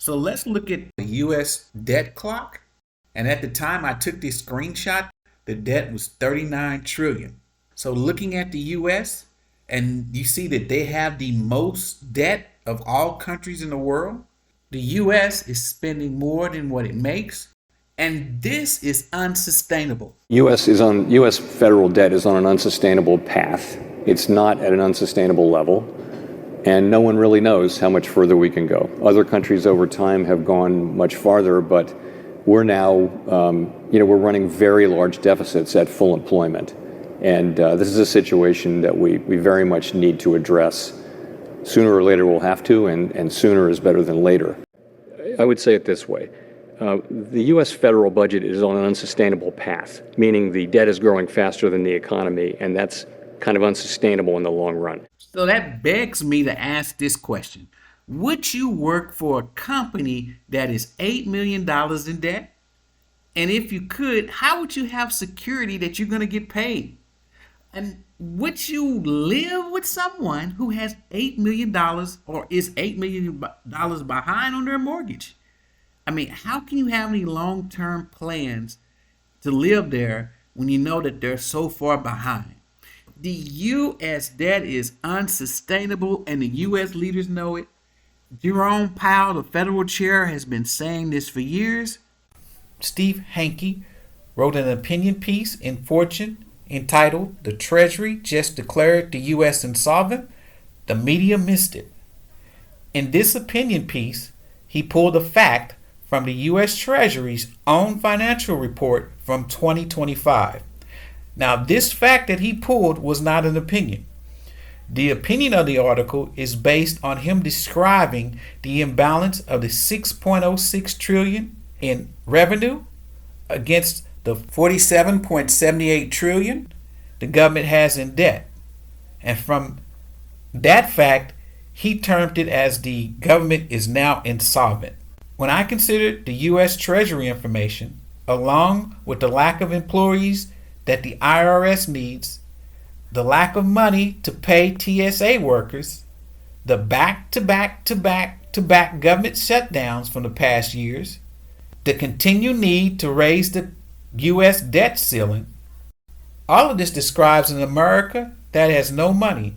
So let's look at the US debt clock. And at the time I took this screenshot, the debt was 39 trillion. So looking at the US, and you see that they have the most debt of all countries in the world. The US is spending more than what it makes, and this is unsustainable. U.S. federal debt is on an unsustainable path. It's not at an unsustainable level, and no one really knows how much further we can go. Other countries over time have gone much farther, but we're now, we're running very large deficits at full employment. And this is a situation that we very much need to address. Sooner or later we'll have to, and sooner is better than later. I would say it this way. The U.S. federal budget is on an unsustainable path, meaning the debt is growing faster than the economy, and that's kind of unsustainable in the long run. So that begs me to ask this question. Would you work for a company that is $8 million in debt? And if you could, how would you have security that you're going to get paid? And would you live with someone who has $8 million or is $8 million behind on their mortgage? I mean, how can you have any long-term plans to live there when you know that they're so far behind? The U.S. debt is unsustainable, and the U.S. leaders know it. Jerome Powell, the federal chair, has been saying this for years. Steve Hanke wrote an opinion piece in Fortune entitled "The Treasury Just Declared the U.S. Insolvent. The Media Missed It." In this opinion piece, he pulled a fact from the U.S. Treasury's own financial report from 2025. Now, this fact that he pulled was not an opinion. The opinion of the article is based on him describing the imbalance of the 6.06 trillion in revenue against the 47.78 trillion the government has in debt. And from that fact, he termed it as the government is now insolvent. When I considered the U.S. Treasury information, along with the lack of employees that the IRS needs, the lack of money to pay TSA workers, the back-to-back government shutdowns from the past years, the continued need to raise the U.S. debt ceiling, all of this describes an America that has no money